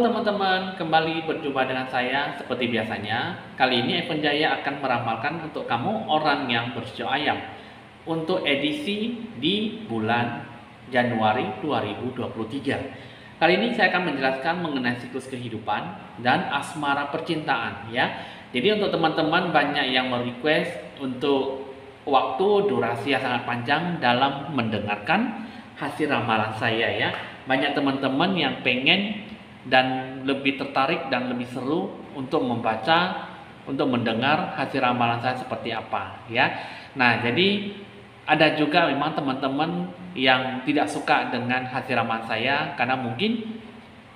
teman-teman, kembali berjumpa dengan saya seperti biasanya. Kali ini Evan Jaya akan meramalkan untuk kamu orang yang bersio ayam untuk edisi di bulan Januari 2023. Kali ini saya akan menjelaskan mengenai siklus kehidupan dan asmara percintaan ya. Jadi untuk teman-teman banyak yang merequest untuk waktu durasi yang sangat panjang dalam mendengarkan hasil ramalan saya ya. Banyak teman-teman yang pengen dan lebih tertarik dan lebih seru untuk membaca, untuk mendengar hasil ramalan saya seperti apa ya. Nah, jadi ada juga memang teman-teman yang tidak suka dengan hasil ramalan saya karena mungkin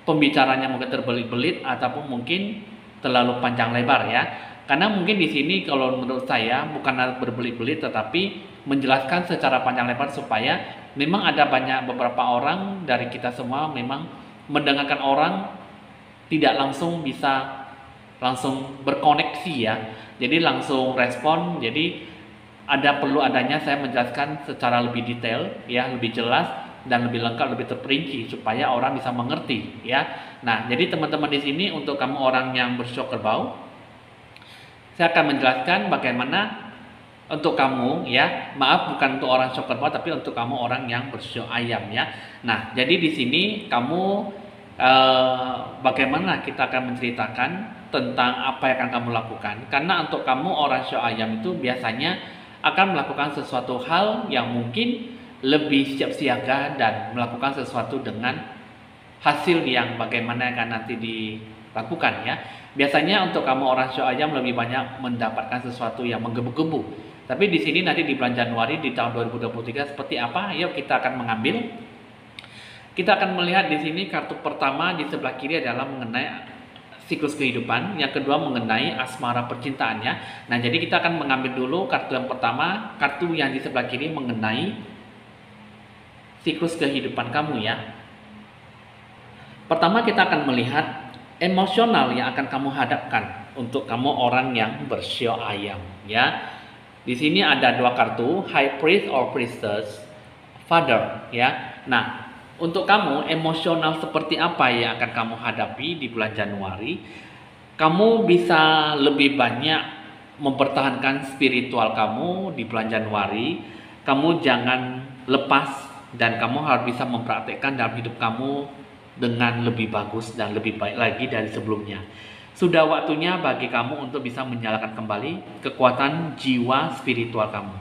pembicaranya mungkin terbelit-belit ataupun mungkin terlalu panjang lebar ya. Karena mungkin di sini kalau menurut saya bukan berbelit-belit tetapi menjelaskan secara panjang lebar supaya memang ada beberapa orang dari kita semua memang mendengarkan orang tidak langsung bisa langsung berkoneksi ya. Jadi langsung respon. Jadi perlu adanya saya menjelaskan secara lebih detail ya, lebih jelas dan lebih lengkap, lebih terperinci supaya orang bisa mengerti ya. Nah, jadi teman-teman di sini untuk kamu orang yang bersio kerbau, saya akan menjelaskan bagaimana untuk kamu ya, maaf bukan untuk orang bersio kerbau tapi untuk kamu orang yang bersio ayam ya. Nah, jadi di sini kamu bagaimana kita akan menceritakan tentang apa yang akan kamu lakukan. Karena untuk kamu orang bersio ayam itu biasanya akan melakukan sesuatu hal yang mungkin lebih siap siaga dan melakukan sesuatu dengan hasil yang bagaimana akan nanti dilakukan ya. Biasanya untuk kamu orang bersio ayam lebih banyak mendapatkan sesuatu yang menggebu-gebu. Tapi di sini nanti di bulan Januari di tahun 2023 seperti apa? Yuk kita akan mengambil. Kita akan melihat di sini kartu pertama di sebelah kiri adalah mengenai siklus kehidupan, yang kedua mengenai asmara percintaannya. Nah, jadi kita akan mengambil dulu kartu yang pertama, kartu yang di sebelah kiri mengenai siklus kehidupan kamu ya. Pertama kita akan melihat emosional yang akan kamu hadapkan untuk kamu orang yang bersio ayam ya. Di sini ada dua kartu, High Priest or Priestess, Father ya. Nah, untuk kamu emosional seperti apa yang akan kamu hadapi di bulan Januari? Kamu bisa lebih banyak mempertahankan spiritual kamu di bulan Januari. Kamu jangan lepas dan kamu harus bisa mempraktekkan dalam hidup kamu dengan lebih bagus dan lebih baik lagi dari sebelumnya. Sudah waktunya bagi kamu untuk bisa menyalakan kembali kekuatan jiwa spiritual kamu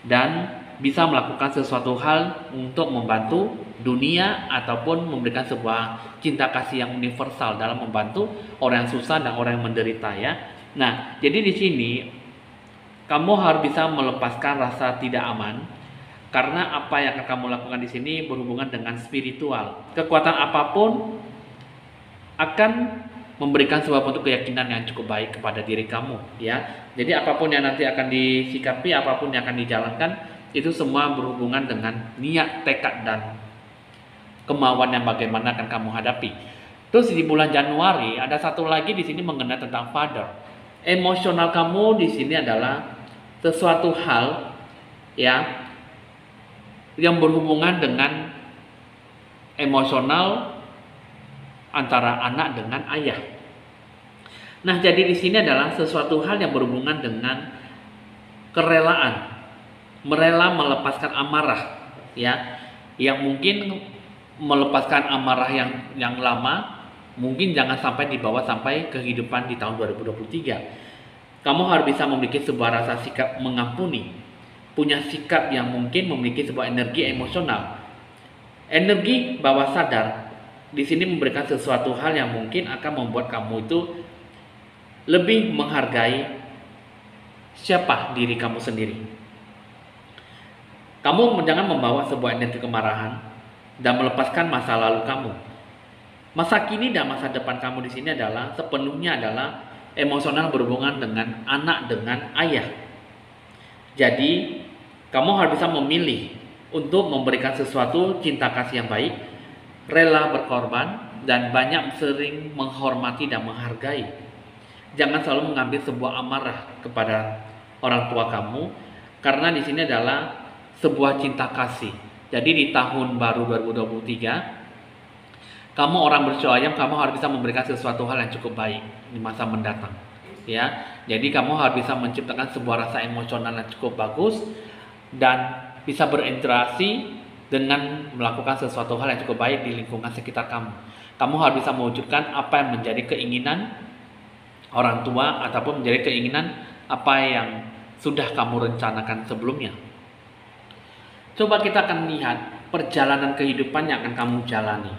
dan bisa melakukan sesuatu hal untuk membantu dunia ataupun memberikan sebuah cinta kasih yang universal dalam membantu orang yang susah dan orang yang menderita ya. Nah, jadi di sini kamu harus bisa melepaskan rasa tidak aman karena apa yang akan kamu lakukan di sini berhubungan dengan spiritual. Kekuatan apapun akan memberikan sebuah bentuk keyakinan yang cukup baik kepada diri kamu ya. Jadi apapun yang nanti akan disikapi, apapun yang akan dijalankan, itu semua berhubungan dengan niat, tekad dan kemauan yang bagaimana akan kamu hadapi. Terus di bulan Januari ada satu lagi di sini mengenai tentang Father. Emosional kamu di sini adalah sesuatu hal ya yang berhubungan dengan emosional antara anak dengan ayah. Nah, jadi di sini adalah sesuatu hal yang berhubungan dengan kerelaan, merela melepaskan amarah ya, yang mungkin melepaskan amarah yang lama mungkin jangan sampai dibawa sampai kehidupan di tahun 2023. Kamu harus bisa memiliki sebuah rasa sikap mengampuni, punya sikap yang mungkin memiliki sebuah energi emosional, energi bawah sadar. Di sini memberikan sesuatu hal yang mungkin akan membuat kamu itu lebih menghargai siapa diri kamu sendiri. Kamu jangan membawa sebuah energi kemarahan dan melepaskan masa lalu kamu. Masa kini dan masa depan kamu di sini adalah sepenuhnya adalah emosional berhubungan dengan anak dengan ayah. Jadi, kamu harus bisa memilih untuk memberikan sesuatu cinta kasih yang baik, rela berkorban, dan banyak sering menghormati dan menghargai. Jangan selalu mengambil sebuah amarah kepada orang tua kamu, karena di sini adalah sebuah cinta kasih. Jadi di tahun baru 2023 Kamu orang bersio ayam, kamu harus bisa memberikan sesuatu hal yang cukup baik di masa mendatang. Ya, jadi kamu harus bisa menciptakan sebuah rasa emosional yang cukup bagus dan bisa berinteraksi dengan melakukan sesuatu hal yang cukup baik di lingkungan sekitar kamu. Kamu harus bisa mewujudkan apa yang menjadi keinginan orang tua ataupun menjadi keinginan apa yang sudah kamu rencanakan sebelumnya. Coba kita akan lihat perjalanan kehidupan yang akan kamu jalani.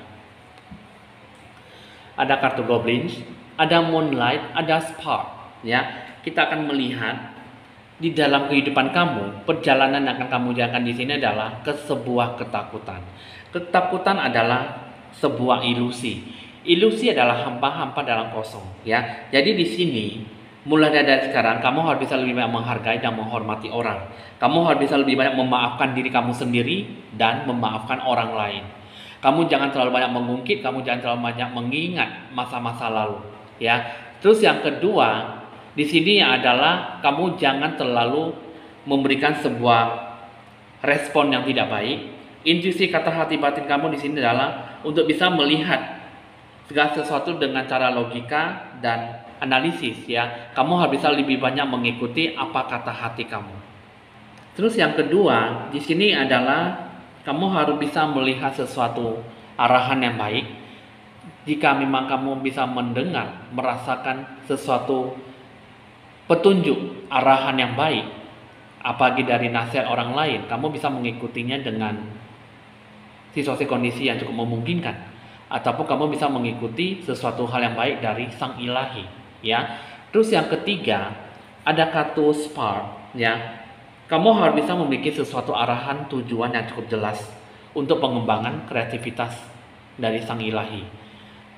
Ada kartu goblins, ada moonlight, ada spark. Ya, kita akan melihat di dalam kehidupan kamu, perjalanan yang akan kamu jalankan di sini adalah ke sebuah ketakutan. Ketakutan adalah sebuah ilusi. Ilusi adalah hampa-hampa dalam kosong. Ya, jadi di sini mulai dari sekarang kamu harus bisa lebih banyak menghargai dan menghormati orang. Kamu harus bisa lebih banyak memaafkan diri kamu sendiri dan memaafkan orang lain. Kamu jangan terlalu banyak mengungkit, kamu jangan terlalu banyak mengingat masa-masa lalu. Ya, terus yang kedua di sini adalah kamu jangan terlalu memberikan sebuah respon yang tidak baik. Intuisi kata hati batin kamu di sini adalah untuk bisa melihat segala sesuatu dengan cara logika dan analisis. Ya, kamu harus bisa lebih banyak mengikuti apa kata hati kamu. Terus yang kedua di sini adalah kamu harus bisa melihat sesuatu arahan yang baik. Jika memang kamu bisa mendengar, merasakan sesuatu petunjuk arahan yang baik, apalagi dari nasihat orang lain, kamu bisa mengikutinya dengan situasi kondisi yang cukup memungkinkan, ataupun kamu bisa mengikuti sesuatu hal yang baik dari Sang Ilahi. Ya, terus yang ketiga ada kartu spark. Ya, kamu harus bisa memiliki sesuatu arahan tujuan yang cukup jelas untuk pengembangan kreativitas dari Sang Ilahi.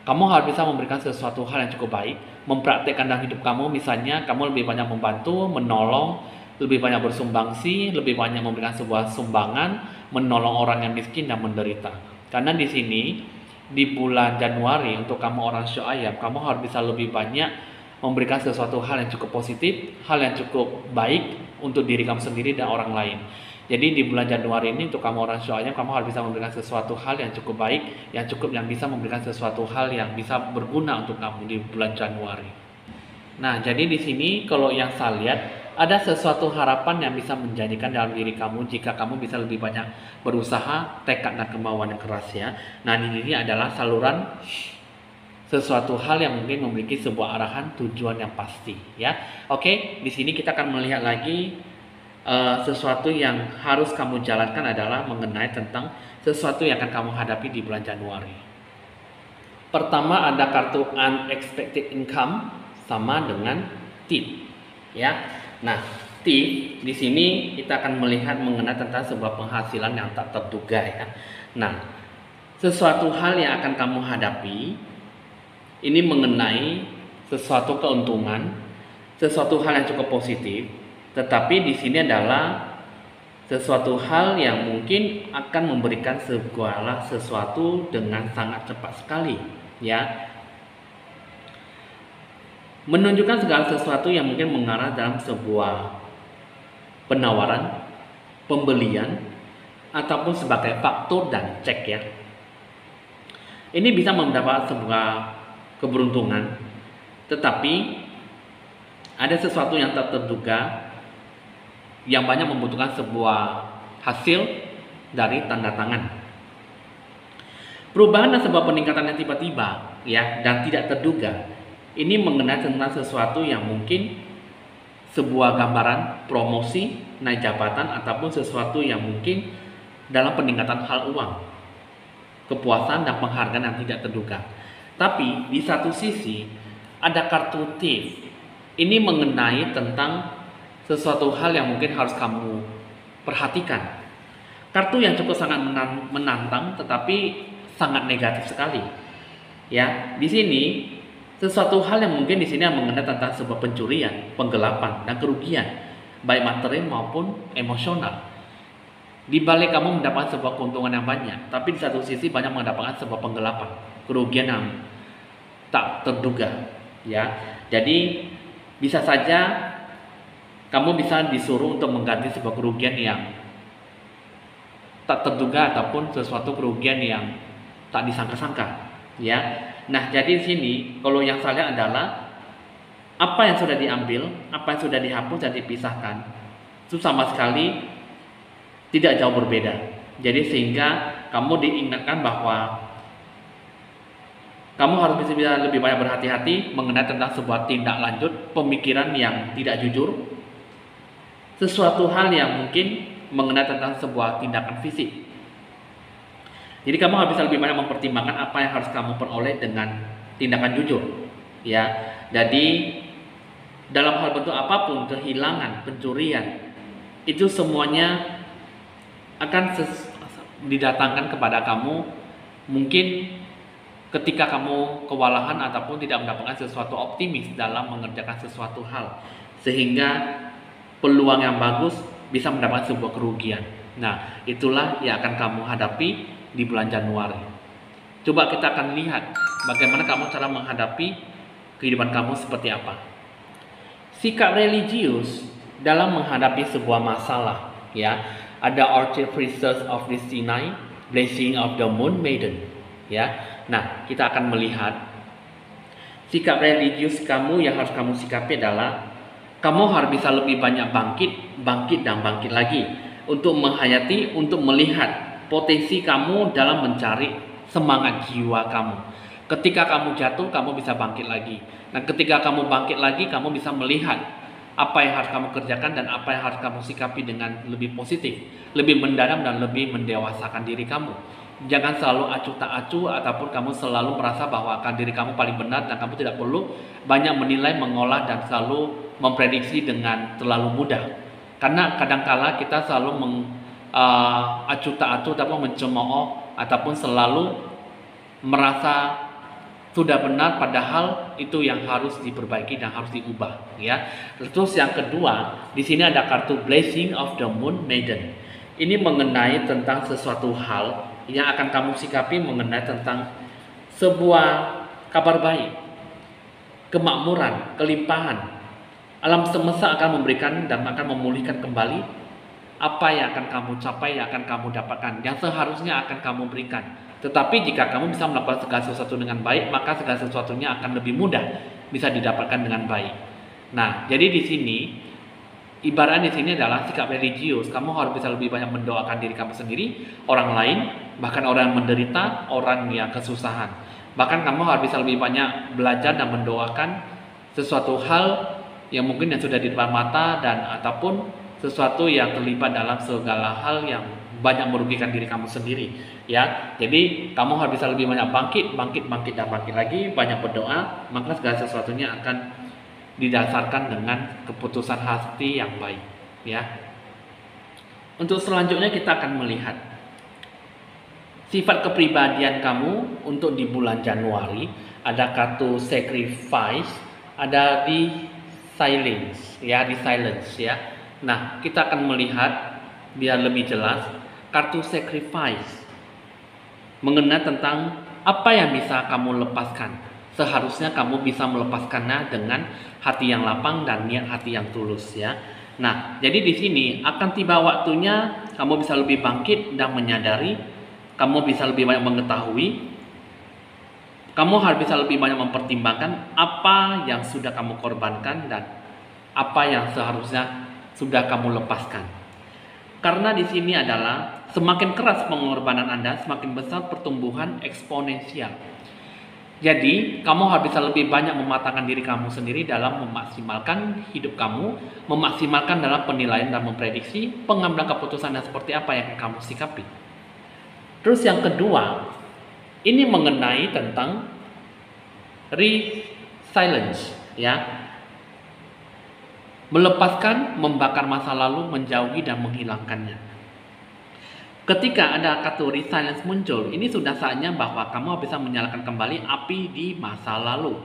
Kamu harus bisa memberikan sesuatu hal yang cukup baik, mempraktekkan dalam hidup kamu. Misalnya kamu lebih banyak membantu, menolong, lebih banyak bersumbangsi, lebih banyak memberikan sebuah sumbangan, menolong orang yang miskin dan menderita. Karena di sini di bulan Januari untuk kamu orang sio ayam, kamu harus bisa lebih banyak memberikan sesuatu hal yang cukup positif, hal yang cukup baik untuk diri kamu sendiri dan orang lain. Jadi di bulan Januari ini untuk kamu orang sio ayam, kamu harus bisa memberikan sesuatu hal yang cukup baik, yang bisa memberikan sesuatu hal yang bisa berguna untuk kamu di bulan Januari. Nah, jadi di sini kalau yang saya lihat ada sesuatu harapan yang bisa menjadikan dalam diri kamu jika kamu bisa lebih banyak berusaha, tekad dan kemauan yang keras ya. Nah, ini adalah saluran sesuatu hal yang mungkin memiliki sebuah arahan tujuan yang pasti ya. Oke, di sini kita akan melihat lagi sesuatu yang harus kamu jalankan adalah mengenai tentang sesuatu yang akan kamu hadapi di bulan Januari. Pertama ada kartu unexpected income sama dengan tip ya. Nah, tip di sini kita akan melihat mengenai tentang sebuah penghasilan yang tak terduga ya. Nah, sesuatu hal yang akan kamu hadapi ini mengenai sesuatu keuntungan, sesuatu hal yang cukup positif, tetapi di sini adalah sesuatu hal yang mungkin akan memberikan segala sesuatu dengan sangat cepat sekali, ya. Menunjukkan segala sesuatu yang mungkin mengarah dalam sebuah penawaran, pembelian, ataupun sebagai faktur dan cek ya. Ini bisa mendapat sebuah keberuntungan, tetapi ada sesuatu yang tak terduga yang banyak membutuhkan sebuah hasil dari tanda tangan. Perubahan dan sebuah peningkatan yang tiba-tiba ya dan tidak terduga ini mengenai tentang sesuatu yang mungkin sebuah gambaran promosi, naik jabatan ataupun sesuatu yang mungkin dalam peningkatan hal uang, kepuasan dan penghargaan yang tidak terduga. Tapi di satu sisi ada kartu thief. Ini mengenai tentang sesuatu hal yang mungkin harus kamu perhatikan. Kartu yang cukup sangat menantang tetapi sangat negatif sekali. Ya, di sini sesuatu hal yang mungkin di sini mengenai tentang sebuah pencurian, penggelapan dan kerugian baik material maupun emosional. Di balik kamu mendapatkan sebuah keuntungan yang banyak, tapi di satu sisi banyak mendapatkan sebuah penggelapan, kerugian yang tak terduga ya. Jadi bisa saja kamu bisa disuruh untuk mengganti sebuah kerugian yang tak terduga ataupun sesuatu kerugian yang tak disangka-sangka ya. Nah, jadi di sini kalau yang saya lihat adalah apa yang sudah diambil, apa yang sudah dihapus dan dipisahkan itu sama sekali tidak jauh berbeda. Jadi sehingga kamu diingatkan bahwa kamu harus bisa lebih banyak berhati-hati mengenai tentang sebuah tindak lanjut pemikiran yang tidak jujur, sesuatu hal yang mungkin mengenai tentang sebuah tindakan fisik. Jadi kamu harus bisa lebih banyak mempertimbangkan apa yang harus kamu peroleh dengan tindakan jujur, ya. Jadi dalam hal bentuk apapun, kehilangan, pencurian, itu semuanya akan didatangkan kepada kamu mungkin ketika kamu kewalahan ataupun tidak mendapatkan sesuatu optimis dalam mengerjakan sesuatu hal, sehingga peluang yang bagus bisa mendapatkan sebuah kerugian. Nah, itulah yang akan kamu hadapi di bulan Januari. Coba kita akan lihat bagaimana kamu cara menghadapi kehidupan kamu seperti apa. Sikap religius dalam menghadapi sebuah masalah, ya. Ada Artificers of the Sinai, Blessing of the Moon Maiden, ya. Nah, kita akan melihat sikap religius kamu yang harus kamu sikapi adalah kamu harus bisa lebih banyak bangkit dan bangkit lagi untuk menghayati, untuk melihat potensi kamu dalam mencari semangat jiwa kamu. Ketika kamu jatuh, kamu bisa bangkit lagi. Nah, ketika kamu bangkit lagi, kamu bisa melihat apa yang harus kamu kerjakan dan apa yang harus kamu sikapi dengan lebih positif, lebih mendalam dan lebih mendewasakan diri kamu. Jangan selalu acuh tak acuh ataupun kamu selalu merasa bahwa diri kamu paling benar dan kamu tidak perlu banyak menilai, mengolah dan selalu memprediksi dengan terlalu mudah. Karena kadangkala kita selalu acuh tak acuh ataupun mencemooh ataupun selalu merasa sudah benar, padahal itu yang harus diperbaiki dan harus diubah, ya. Terus yang kedua, di sini ada kartu Blessing of the Moon Maiden. Ini mengenai tentang sesuatu hal yang akan kamu sikapi mengenai tentang sebuah kabar baik, kemakmuran, kelimpahan. Alam semesta akan memberikan dan akan memulihkan kembali apa yang akan kamu capai, yang akan kamu dapatkan, yang seharusnya akan kamu berikan. Tetapi jika kamu bisa melakukan segala sesuatu dengan baik, maka segala sesuatunya akan lebih mudah bisa didapatkan dengan baik. Nah, jadi di sini ibaratnya di sini adalah sikap religius. Kamu harus bisa lebih banyak mendoakan diri kamu sendiri, orang lain, bahkan orang yang menderita, orang yang kesusahan. Bahkan kamu harus bisa lebih banyak belajar dan mendoakan sesuatu hal yang mungkin yang sudah di depan mata dan ataupun sesuatu yang terlibat dalam segala hal yang banyak merugikan diri kamu sendiri, ya. Jadi kamu harus bisa lebih banyak bangkit dan bangkit lagi, banyak berdoa, maka segala sesuatunya akan didasarkan dengan keputusan hati yang baik, ya. Untuk selanjutnya kita akan melihat sifat kepribadian kamu untuk di bulan Januari. Ada kartu sacrifice, ada di silence, ya. Nah, kita akan melihat biar lebih jelas kartu sacrifice mengenai tentang apa yang bisa kamu lepaskan. Seharusnya kamu bisa melepaskannya dengan hati yang lapang dan niat hati yang tulus, ya. Nah, jadi di sini akan tiba waktunya kamu bisa lebih bangkit dan menyadari, kamu bisa lebih banyak mengetahui, kamu harus bisa lebih banyak mempertimbangkan apa yang sudah kamu korbankan dan apa yang seharusnya sudah kamu lepaskan. Karena di sini adalah semakin keras pengorbanan Anda, semakin besar pertumbuhan eksponensial. Jadi, kamu harus bisa lebih banyak mematangkan diri kamu sendiri dalam memaksimalkan hidup kamu, memaksimalkan dalam penilaian dan memprediksi pengambilan keputusan dan seperti apa yang kamu sikapi. Terus yang kedua, ini mengenai tentang resilience, ya. Melepaskan, membakar masa lalu, menjauhi dan menghilangkannya. Ketika ada kartu resilience muncul, ini sudah saatnya bahwa kamu bisa menyalakan kembali api di masa lalu.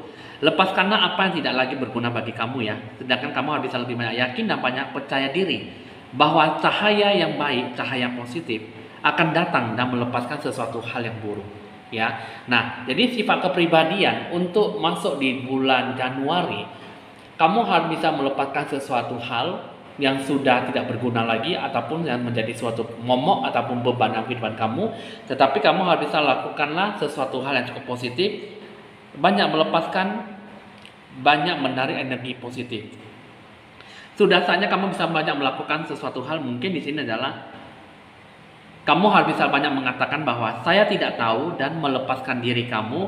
Lepaskanlah apa yang tidak lagi berguna bagi kamu, ya. Sedangkan kamu harus bisa lebih banyak yakin dan banyak percaya diri bahwa cahaya yang baik, cahaya yang positif akan datang dan melepaskan sesuatu hal yang buruk, ya. Nah, jadi sifat kepribadian untuk masuk di bulan Januari, kamu harus bisa melepaskan sesuatu hal yang sudah tidak berguna lagi ataupun yang menjadi suatu momok ataupun beban dalam kehidupan kamu, tetapi kamu harus bisa lakukanlah sesuatu hal yang cukup positif, banyak melepaskan, banyak menarik energi positif. Sudah saatnya kamu bisa banyak melakukan sesuatu hal. Mungkin di sini adalah kamu harus bisa banyak mengatakan bahwa saya tidak tahu dan melepaskan diri kamu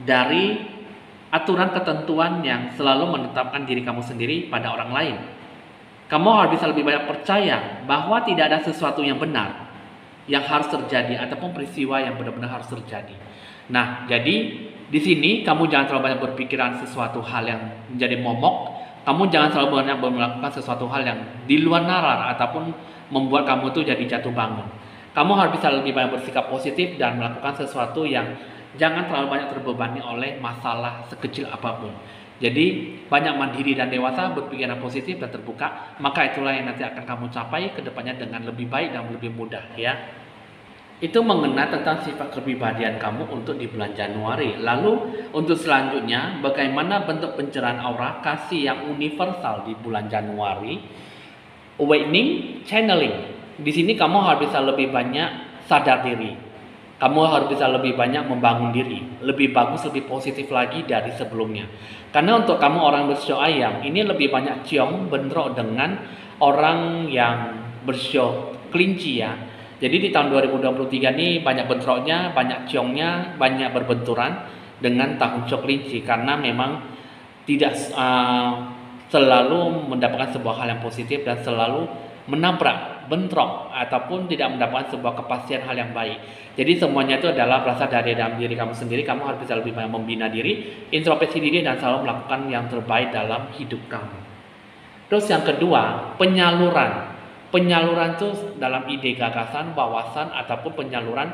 dari aturan ketentuan yang selalu menetapkan diri kamu sendiri pada orang lain. Kamu harus bisa lebih banyak percaya bahwa tidak ada sesuatu yang benar yang harus terjadi ataupun peristiwa yang benar-benar harus terjadi. Nah, jadi di sini kamu jangan terlalu banyak berpikiran sesuatu hal yang menjadi momok. Kamu jangan terlalu banyak melakukan sesuatu hal yang di luar nalar ataupun membuat kamu tuh jadi jatuh bangun. Kamu harus bisa lebih banyak bersikap positif dan melakukan sesuatu yang jangan terlalu banyak terbebani oleh masalah sekecil apapun. Jadi banyak mandiri dan dewasa, berpikiran positif dan terbuka, maka itulah yang nanti akan kamu capai ke depannya dengan lebih baik dan lebih mudah ya. Itu mengenai tentang sifat kepribadian kamu untuk di bulan Januari. Lalu untuk selanjutnya, bagaimana bentuk pencerahan aura kasih yang universal di bulan Januari? Awakening, channeling. Di sini kamu harus bisa lebih banyak sadar diri. Kamu harus bisa lebih banyak membangun diri, lebih bagus, lebih positif lagi dari sebelumnya. Karena untuk kamu orang bersio ayam, ini lebih banyak ciong bentrok dengan orang yang bersio kelinci ya. Jadi di tahun 2023 ini banyak bentroknya, banyak ciongnya, banyak berbenturan dengan tahun ciong kelinci. Karena memang tidak selalu mendapatkan sebuah hal yang positif dan selalu menabrak, bentrok, ataupun tidak mendapatkan sebuah kepastian hal yang baik. Jadi semuanya itu adalah berasal dari dalam diri kamu sendiri. Kamu harus bisa lebih banyak membina diri, introspeksi diri, dan selalu melakukan yang terbaik dalam hidup kamu. Terus yang kedua, penyaluran. Penyaluran itu dalam ide gagasan, wawasan, ataupun penyaluran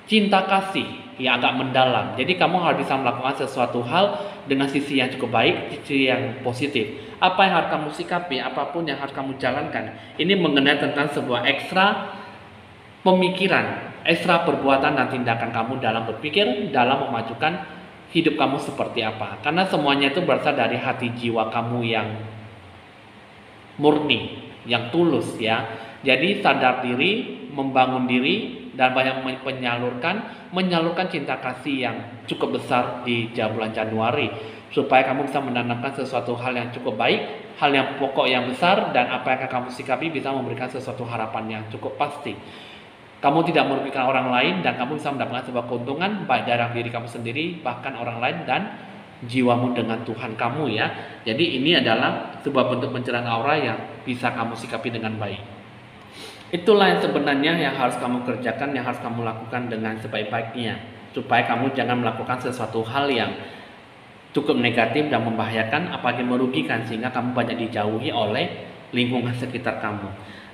cinta kasih yang agak mendalam. Jadi kamu harus bisa melakukan sesuatu hal dengan sisi yang cukup baik, sisi yang positif. Apa yang harus kamu sikapi, apapun yang harus kamu jalankan, ini mengenai tentang sebuah ekstra pemikiran, ekstra perbuatan dan tindakan kamu dalam berpikir, dalam memajukan hidup kamu seperti apa. Karena semuanya itu berasal dari hati jiwa kamu yang murni, yang tulus ya. Jadi sadar diri, membangun diri, dan banyak menyalurkan cinta kasih yang cukup besar di bulan Januari, supaya kamu bisa menanamkan sesuatu hal yang cukup baik, hal yang pokok yang besar, dan apa yang akan kamu sikapi bisa memberikan sesuatu harapan yang cukup pasti. Kamu tidak merugikan orang lain dan kamu bisa mendapatkan sebuah keuntungan baik dari diri kamu sendiri, bahkan orang lain, dan jiwamu dengan Tuhan kamu ya. Jadi ini adalah sebuah bentuk pencerahan aura yang bisa kamu sikapi dengan baik. Itulah yang sebenarnya yang harus kamu kerjakan, yang harus kamu lakukan dengan sebaik-baiknya, supaya kamu jangan melakukan sesuatu hal yang cukup negatif dan membahayakan, apalagi merugikan, sehingga kamu banyak dijauhi oleh lingkungan sekitar kamu.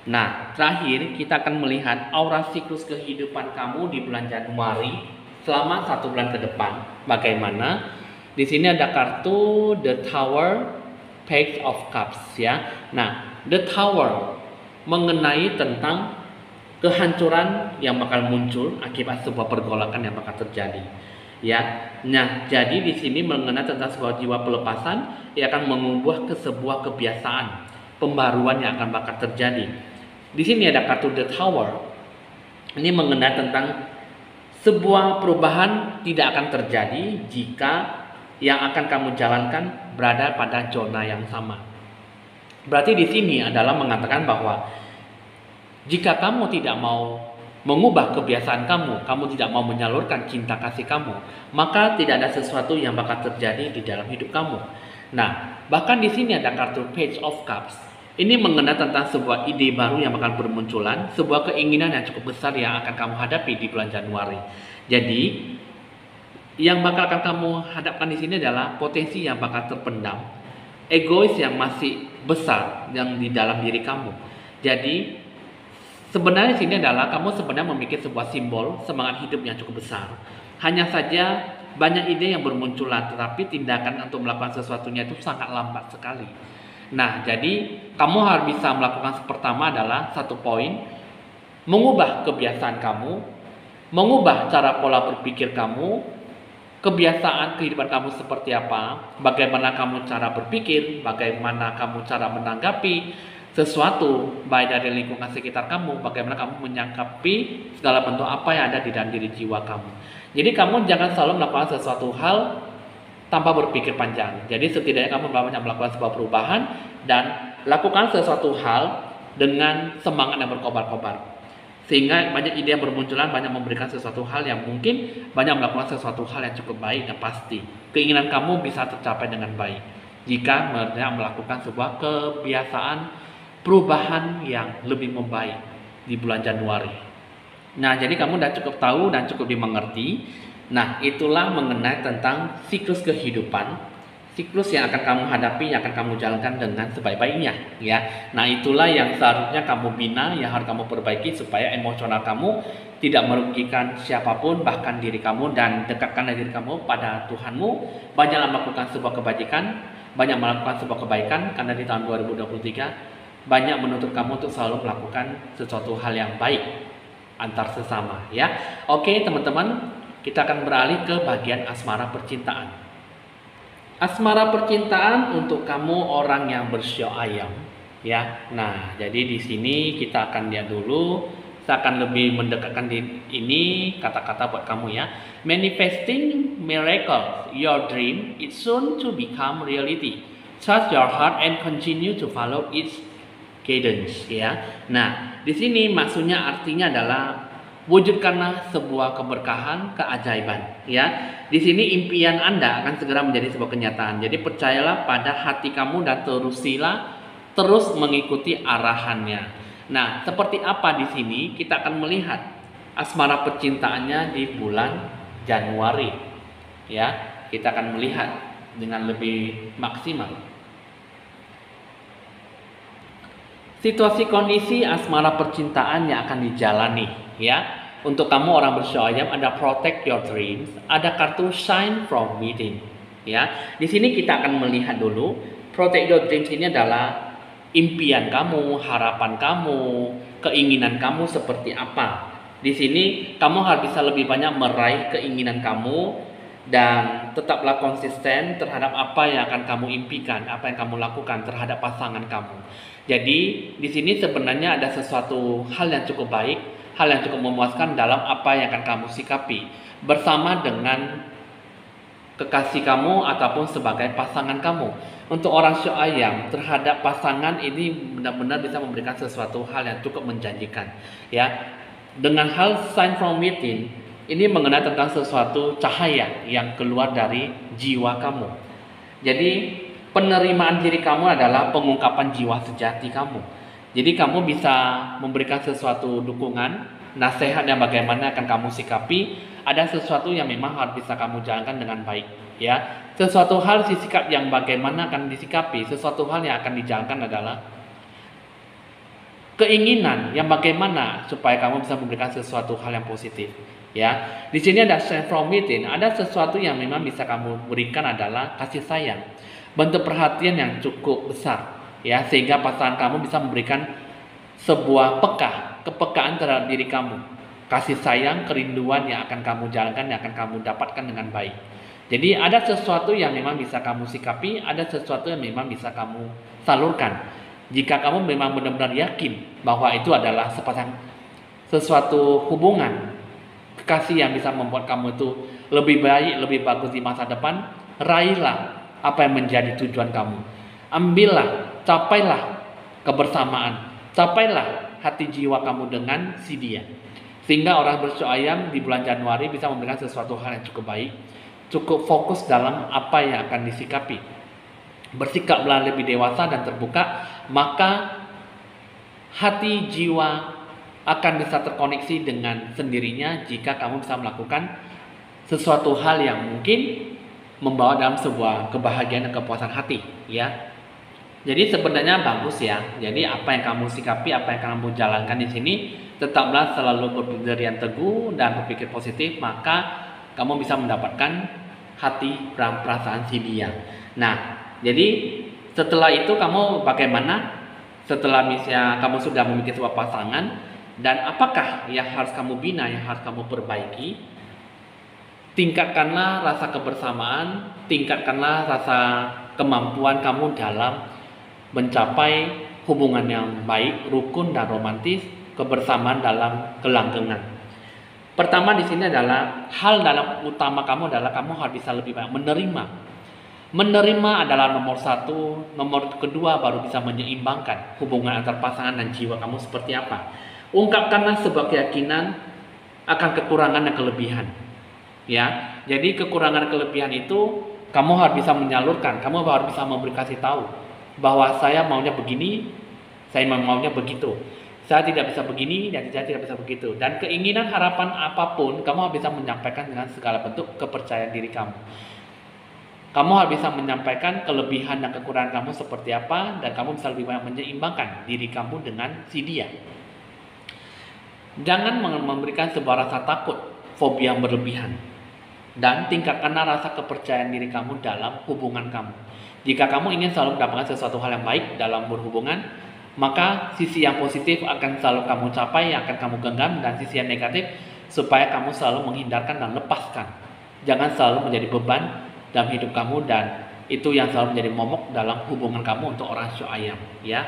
Nah, terakhir kita akan melihat aura siklus kehidupan kamu di bulan Januari selama 1 bulan ke depan. Bagaimana? Di sini ada kartu The Tower, Page of Cups ya. Nah, The Tower mengenai tentang kehancuran yang bakal muncul akibat sebuah pergolakan yang bakal terjadi. Ya, nah jadi di sini mengenai tentang sebuah jiwa pelepasan yang akan mengubah ke sebuah kebiasaan pembaruan yang akan bakal terjadi. Di sini ada kartu The Tower. Ini mengenai tentang sebuah perubahan tidak akan terjadi jika yang akan kamu jalankan berada pada zona yang sama. Berarti di sini adalah mengatakan bahwa jika kamu tidak mau mengubah kebiasaan kamu, kamu tidak mau menyalurkan cinta kasih kamu, maka tidak ada sesuatu yang bakal terjadi di dalam hidup kamu. Nah, bahkan di sini ada kartu Page of Cups. Ini mengenai tentang sebuah ide baru yang bakal bermunculan, sebuah keinginan yang cukup besar yang akan kamu hadapi di bulan Januari. Jadi, yang bakal akan kamu hadapkan di sini adalah potensi yang bakal terpendam, egois yang masih besar yang di dalam diri kamu. Jadi sebenarnya sini adalah kamu sebenarnya memiliki sebuah simbol semangat hidup yang cukup besar. Hanya saja banyak ide yang bermunculan, tetapi tindakan untuk melakukan sesuatunya itu sangat lambat sekali. Nah, jadi kamu harus bisa melakukan pertama adalah 1 poin, mengubah kebiasaan kamu, mengubah cara pola berpikir kamu, kebiasaan kehidupan kamu seperti apa, bagaimana kamu cara berpikir, bagaimana kamu cara menanggapi, sesuatu baik dari lingkungan sekitar kamu, bagaimana kamu menyangkapi segala bentuk apa yang ada di dalam diri jiwa kamu. Jadi kamu jangan selalu melakukan sesuatu hal tanpa berpikir panjang. Jadi setidaknya kamu banyak melakukan sebuah perubahan dan lakukan sesuatu hal dengan semangat yang berkobar-kobar. Sehingga banyak ide yang bermunculan, banyak memberikan sesuatu hal yang mungkin, banyak melakukan sesuatu hal yang cukup baik dan pasti. Keinginan kamu bisa tercapai dengan baik jika melakukan sebuah kebiasaan perubahan yang lebih membaik di bulan Januari. Nah, jadi kamu sudah cukup tahu dan cukup dimengerti. Nah, itulah mengenai tentang siklus kehidupan, siklus yang akan kamu hadapi, yang akan kamu jalankan dengan sebaik-baiknya, ya. Nah, itulah yang seharusnya kamu bina, yang harus kamu perbaiki supaya emosional kamu tidak merugikan siapapun, bahkan diri kamu, dan dekatkan diri kamu pada Tuhanmu. Banyaklah melakukan sebuah kebajikan, banyak melakukan sebuah kebaikan, karena di tahun 2023 banyak menuntut kamu untuk selalu melakukan sesuatu hal yang baik antar sesama, ya. Oke, teman-teman, kita akan beralih ke bagian asmara percintaan. Asmara percintaan untuk kamu orang yang bersio ayam, ya. Nah, jadi di sini kita akan lihat dulu. Saya akan lebih mendekatkan ini kata-kata buat kamu, ya. Manifesting miracles, your dream is soon to become reality. Trust your heart and continue to follow its guidance, ya. Nah, di sini maksudnya artinya adalah wujudkanlah sebuah keberkahan, keajaiban, ya. Di sini impian Anda akan segera menjadi sebuah kenyataan. Jadi percayalah pada hati kamu dan terus mengikuti arahannya. Nah, seperti apa di sini kita akan melihat asmara percintaannya di bulan Januari, ya. Kita akan melihat dengan lebih maksimal situasi kondisi asmara percintaan yang akan dijalani, ya. Untuk kamu orang bersio ayam ada protect your dreams, ada kartu shine from within, ya. Di sini kita akan melihat dulu protect your dreams ini adalah impian kamu, harapan kamu, keinginan kamu seperti apa. Di sini kamu harus bisa lebih banyak meraih keinginan kamu dan tetaplah konsisten terhadap apa yang akan kamu impikan, apa yang kamu lakukan terhadap pasangan kamu. Jadi di sini sebenarnya ada sesuatu hal yang cukup baik, hal yang cukup memuaskan dalam apa yang akan kamu sikapi bersama dengan kekasih kamu ataupun sebagai pasangan kamu. Untuk orang sio ayam terhadap pasangan ini benar-benar bisa memberikan sesuatu hal yang cukup menjanjikan, ya. Dengan hal sign from within ini mengenai tentang sesuatu cahaya yang keluar dari jiwa kamu. Jadi penerimaan diri kamu adalah pengungkapan jiwa sejati kamu. Jadi kamu bisa memberikan sesuatu dukungan, nasihat yang bagaimana akan kamu sikapi. Ada sesuatu yang memang harus bisa kamu jalankan dengan baik, ya. Sesuatu hal sikap yang bagaimana akan disikapi, sesuatu hal yang akan dijalankan adalah keinginan yang bagaimana supaya kamu bisa memberikan sesuatu hal yang positif, ya. Di sini ada shine from within, ada sesuatu yang memang bisa kamu berikan adalah kasih sayang, bentuk perhatian yang cukup besar, ya, sehingga pasangan kamu bisa memberikan sebuah kepekaan terhadap diri kamu, kasih sayang, kerinduan yang akan kamu jalankan, yang akan kamu dapatkan dengan baik. Jadi ada sesuatu yang memang bisa kamu sikapi, ada sesuatu yang memang bisa kamu salurkan. Jika kamu memang benar-benar yakin bahwa itu adalah sesuatu hubungan kekasih yang bisa membuat kamu itu lebih baik, lebih bagus di masa depan, raihlah apa yang menjadi tujuan kamu. Ambillah, capailah kebersamaan, capailah hati jiwa kamu dengan si dia. Sehingga orang bersio ayam di bulan Januari bisa memberikan sesuatu hal yang cukup baik, cukup fokus dalam apa yang akan disikapi. Bersikaplah lebih dewasa dan terbuka, maka hati jiwa akan bisa terkoneksi dengan sendirinya jika kamu bisa melakukan sesuatu hal yang mungkin membawa dalam sebuah kebahagiaan dan kepuasan hati, ya. Jadi sebenarnya bagus, ya. Jadi apa yang kamu sikapi, apa yang kamu jalankan di sini, tetaplah selalu berpikir teguh dan berpikir positif, maka kamu bisa mendapatkan hati dan perasaan si dia. Nah, jadi setelah itu kamu bagaimana? Setelah misalnya kamu sudah memiliki sebuah pasangan, dan apakah yang harus kamu bina, yang harus kamu perbaiki? Tingkatkanlah rasa kebersamaan, tingkatkanlah rasa kemampuan kamu dalam mencapai hubungan yang baik, rukun dan romantis, kebersamaan dalam kelanggengan. Pertama di sini adalah hal dalam utama kamu adalah kamu harus bisa lebih banyak menerima. Menerima adalah nomor satu, nomor kedua baru bisa menyeimbangkan hubungan antar pasangan dan jiwa kamu seperti apa. Ungkapkanlah sebuah keyakinan akan kekurangan dan kelebihan. Ya, jadi kekurangan kelebihan itu kamu harus bisa menyalurkan, kamu harus bisa kasih tahu bahwa saya maunya begini, saya maunya begitu. Saya tidak bisa begini dan saya tidak bisa begitu. Dan keinginan harapan apapun kamu harus bisa menyampaikan dengan segala bentuk kepercayaan diri kamu. Kamu harus bisa menyampaikan kelebihan dan kekurangan kamu seperti apa, dan kamu bisa lebih banyak menyeimbangkan diri kamu dengan si dia. Jangan memberikan sebuah rasa takut, fobia yang berlebihan. Dan tingkatkanlah rasa kepercayaan diri kamu dalam hubungan kamu. Jika kamu ingin selalu mendapatkan sesuatu hal yang baik dalam berhubungan, maka sisi yang positif akan selalu kamu capai, yang akan kamu genggam, dan sisi yang negatif supaya kamu selalu menghindarkan dan lepaskan. Jangan selalu menjadi beban dalam hidup kamu, dan itu yang selalu menjadi momok dalam hubungan kamu untuk orang syu'ayam, ya.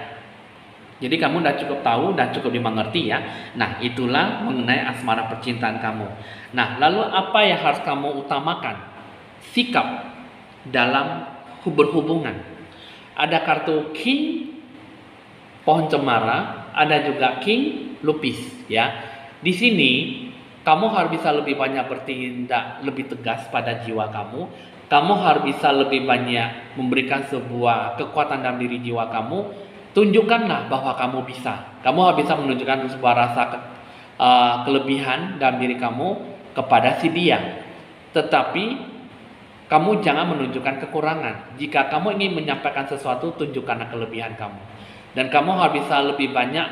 Jadi kamu sudah cukup tahu dan cukup dimengerti ya. Nah, itulah mengenai asmara percintaan kamu. Nah, lalu apa yang harus kamu utamakan? Sikap dalam berhubungan. Ada kartu King pohon cemara, ada juga King lupis ya. Di sini kamu harus bisa lebih banyak bertindak lebih tegas pada jiwa kamu. Kamu harus bisa lebih banyak memberikan sebuah kekuatan dalam diri jiwa kamu. Tunjukkanlah bahwa kamu bisa. Kamu harus bisa menunjukkan sebuah rasa kelebihan dalam diri kamu kepada si dia. Tetapi kamu jangan menunjukkan kekurangan. Jika kamu ingin menyampaikan sesuatu, tunjukkanlah kelebihan kamu. Dan kamu harus bisa lebih banyak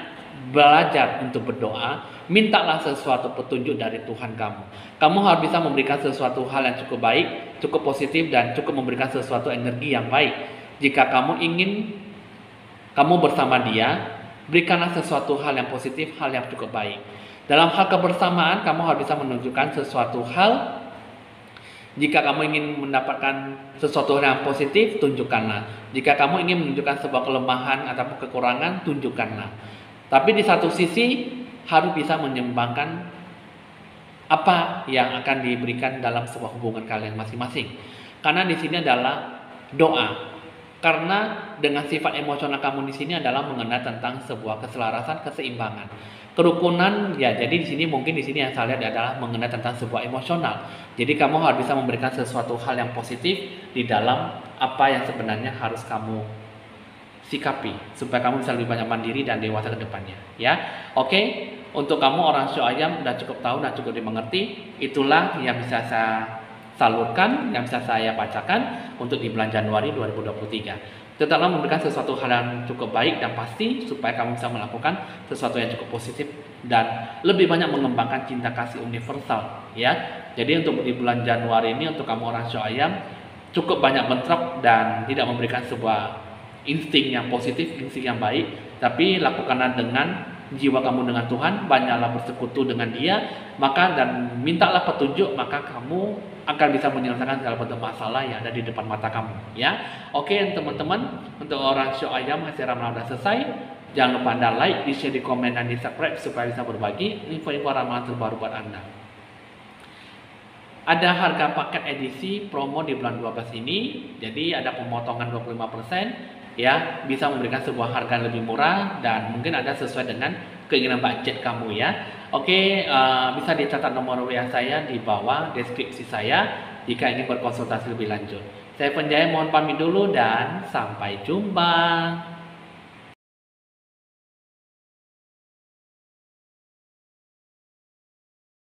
belajar untuk berdoa. Mintalah sesuatu petunjuk dari Tuhan kamu. Kamu harus bisa memberikan sesuatu hal yang cukup baik, cukup positif, dan cukup memberikan sesuatu energi yang baik. Jika kamu ingin kamu bersama dia, berikanlah sesuatu hal yang positif, hal yang cukup baik. Dalam hal kebersamaan, kamu harus bisa menunjukkan sesuatu hal. Jika kamu ingin mendapatkan sesuatu yang positif, tunjukkanlah. Jika kamu ingin menunjukkan sebuah kelemahan atau kekurangan, tunjukkanlah. Tapi di satu sisi, harus bisa menyeimbangkan apa yang akan diberikan dalam sebuah hubungan kalian masing-masing. Karena di sini adalah doa. Karena dengan sifat emosional kamu di sini adalah mengenai tentang sebuah keselarasan, keseimbangan, kerukunan ya. Jadi di sini mungkin di sini yang saya lihat adalah mengenai tentang sebuah emosional. Jadi kamu harus bisa memberikan sesuatu hal yang positif di dalam apa yang sebenarnya harus kamu sikapi supaya kamu bisa lebih banyak mandiri dan dewasa ke depannya ya. Oke, untuk kamu orang syu'ayam udah cukup tahu dan cukup dimengerti. Itulah yang bisa saya salurkan, yang bisa saya bacakan untuk di bulan Januari 2023. Tetaplah memberikan sesuatu hal yang cukup baik dan pasti supaya kamu bisa melakukan sesuatu yang cukup positif dan lebih banyak mengembangkan cinta kasih universal ya. Jadi untuk di bulan Januari ini untuk kamu orang syu'ayam cukup banyak bentrok dan tidak memberikan sebuah insting yang positif, insting yang baik, tapi lakukanlah dengan jiwa kamu dengan Tuhan, banyaklah bersekutu dengan Dia, maka dan mintalah petunjuk, maka kamu akan bisa menyelesaikan segala bentuk masalah yang ada di depan mata kamu ya. Oke teman-teman, untuk orang syu'ayam hasil ramalan sudah selesai. Jangan lupa Anda like, di share, di komen, dan di subscribe supaya bisa berbagi info-info ramalan terbaru buat Anda. Ada harga paket edisi promo di bulan 12 ini, jadi ada pemotongan 25% ya, bisa memberikan sebuah harga yang lebih murah dan mungkin ada sesuai dengan keinginan budget kamu ya. Oke, bisa dicatat nomor WA saya di bawah deskripsi saya jika ingin berkonsultasi lebih lanjut. Saya Penjaya mohon pamit dulu dan sampai jumpa.